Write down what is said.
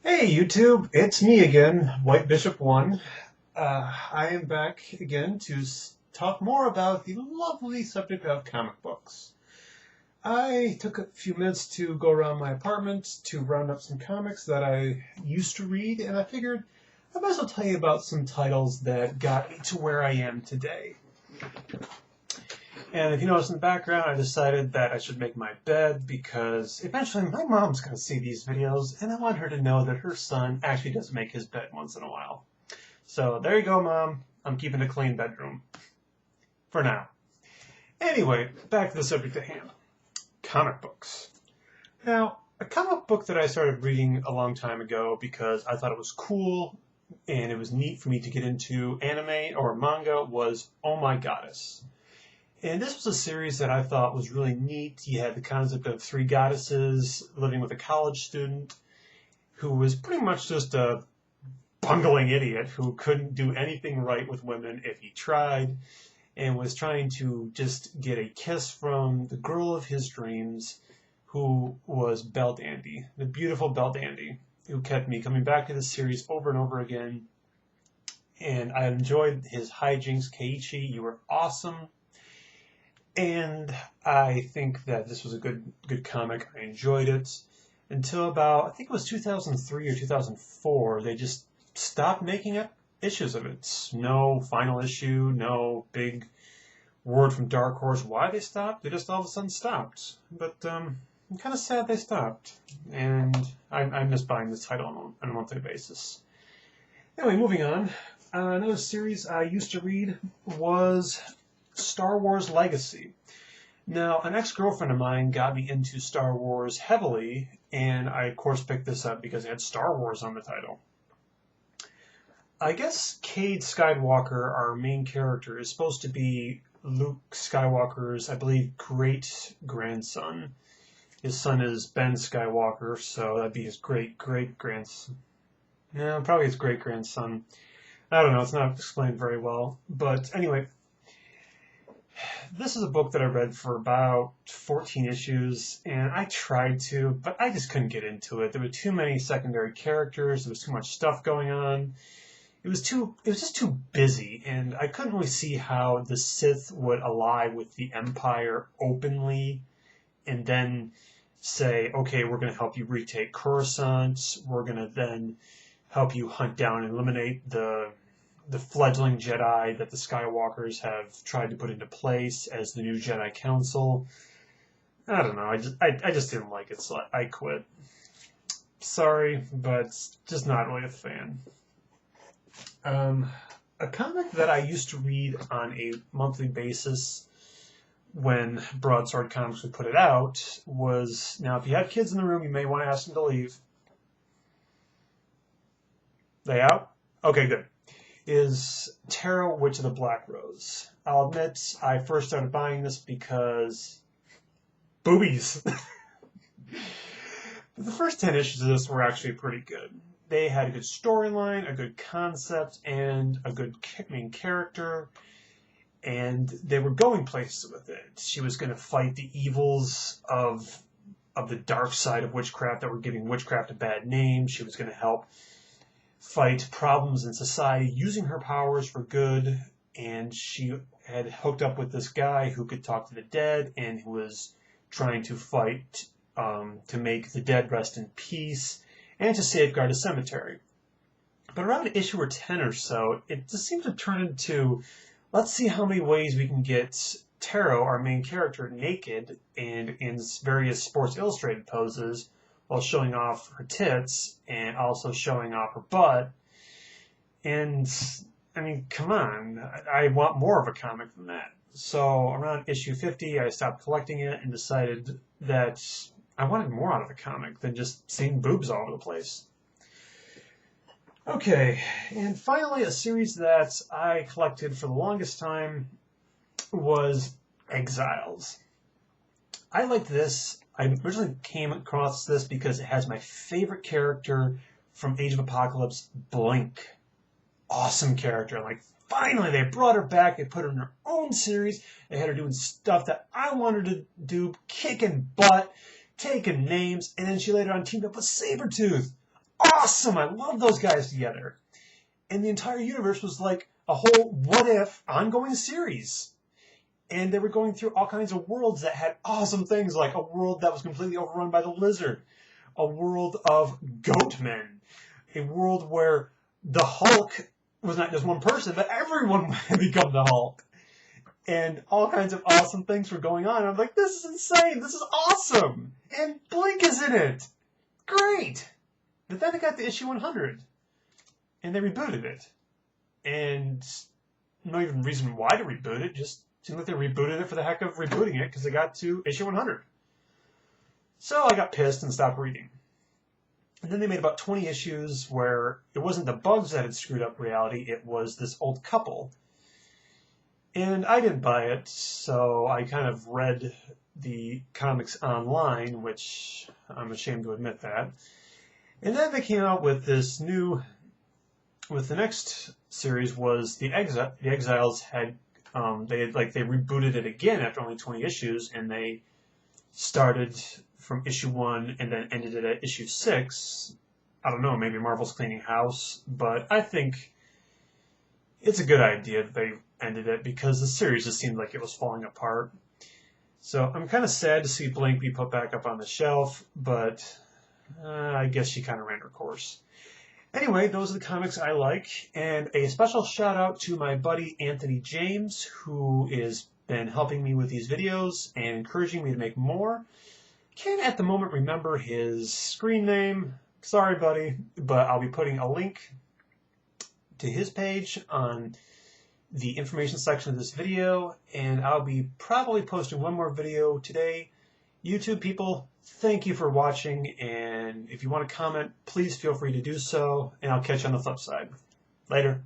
Hey YouTube, it's me again, White Bishop 1. I am back again to talk more about the lovely subject of comic books. I took a few minutes to go around my apartment to round up some comics that I used to read, and I figured I might as well tell you about some titles that got me to where I am today. And if you notice in the background, I decided that I should make my bed because eventually my mom's going to see these videos, and I want her to know that her son actually does make his bed once in a while. So there you go, Mom. I'm keeping a clean bedroom. For now. Anyway, back to the subject at hand. Comic books. Now, a comic book that I started reading a long time ago because I thought it was cool and it was neat for me to get into anime or manga was Oh My Goddess. And this was a series that I thought was really neat. You had the concept of three goddesses living with a college student who was pretty much just a bungling idiot who couldn't do anything right with women if he tried, and was trying to just get a kiss from the girl of his dreams, who was Belldandy, the beautiful Belldandy, who kept me coming back to this series over and over again. And I enjoyed his hijinks. Keiichi, you were awesome. And I think that this was a good comic. I enjoyed it until about, I think it was 2003 or 2004. They just stopped making issues of it. No final issue, no big word from Dark Horse why they stopped. They just all of a sudden stopped. But I'm kind of sad they stopped. And I miss buying this title on a monthly basis. Anyway, moving on. Another series I used to read was Star Wars Legacy. Now, an ex-girlfriend of mine got me into Star Wars heavily, and I, of course, picked this up because it had Star Wars on the title. I guess Cade Skywalker, our main character, is supposed to be Luke Skywalker's, I believe, great-grandson. His son is Ben Skywalker, so that'd be his great-great-grandson. No, probably his great-grandson. I don't know, it's not explained very well. But anyway, this is a book that I read for about 14 issues, and I tried to, but I just couldn't get into it. There were too many secondary characters, there was too much stuff going on. It was just too busy, and I couldn't really see how the Sith would ally with the Empire openly, and then say, okay, we're going to help you retake Coruscant, we're going to then help you hunt down and eliminate the fledgling Jedi that the Skywalkers have tried to put into place as the new Jedi Council. I don't know. I just didn't like it, so I quit. Sorry, but just not really a fan. A comic that I used to read on a monthly basis when Broadsword Comics would put it out was, now if you have kids in the room, you may want to ask them to leave. They out? Okay, good. Is Tarot, Witch of the Black Rose. I'll admit, I first started buying this because boobies. The first 10 issues of this were actually pretty good. They had a good storyline, a good concept, and a good main character, and they were going places with it. She was going to fight the evils of the dark side of witchcraft that were giving witchcraft a bad name. She was going to help fight problems in society using her powers for good, and she had hooked up with this guy who could talk to the dead and who was trying to fight to make the dead rest in peace and to safeguard a cemetery. But around issue 10 or so, it just seemed to turn into, let's see how many ways we can get Tarot, our main character, naked and in various Sports Illustrated poses while showing off her tits and also showing off her butt. And, I mean, come on. I want more of a comic than that. So around issue 50, I stopped collecting it and decided that I wanted more out of the comic than just seeing boobs all over the place. Okay, and finally a series that I collected for the longest time was Exiles. I liked this. I originally came across this because it has my favorite character from Age of Apocalypse, Blink. Awesome character. Like, finally, they brought her back. They put her in her own series. They had her doing stuff that I wanted to do, kicking butt, taking names, and then she later on teamed up with Sabretooth. awesome. I love those guys together. And the entire universe was like a whole what if ongoing series. And they were going through all kinds of worlds that had awesome things, like a world that was completely overrun by the lizard, a world of goat men, a world where the Hulk was not just one person, but everyone had become the Hulk. And all kinds of awesome things were going on. I'm like, this is insane. This is awesome. And Blink is in it. Great. But then they got to issue 100. And they rebooted it. And no even reason why to reboot it. Just seemed like they rebooted it for the heck of rebooting it because they got to issue 100. So I got pissed and stopped reading. And then they made about 20 issues where it wasn't the bugs that had screwed up reality. It was this old couple. And I didn't buy it, so I kind of read the comics online, which I'm ashamed to admit that. And then they came out with this new, with the next series was the Exiles had, they rebooted it again after only 20 issues, and they started from issue 1 and then ended it at issue 6. I don't know, maybe Marvel's cleaning house, but I think it's a good idea that they ended it because the series just seemed like it was falling apart. So I'm kind of sad to see Blink be put back up on the shelf, but I guess she kind of ran her course. Anyway, those are the comics I like, and a special shout out to my buddy Anthony James, who has been helping me with these videos and encouraging me to make more. Can't at the moment remember his screen name. Sorry, buddy, but I'll be putting a link to his page on the information section of this video, and I'll be probably posting one more video today. YouTube people, thank you for watching, and if you want to comment, please feel free to do so, and I'll catch you on the flip side. Later.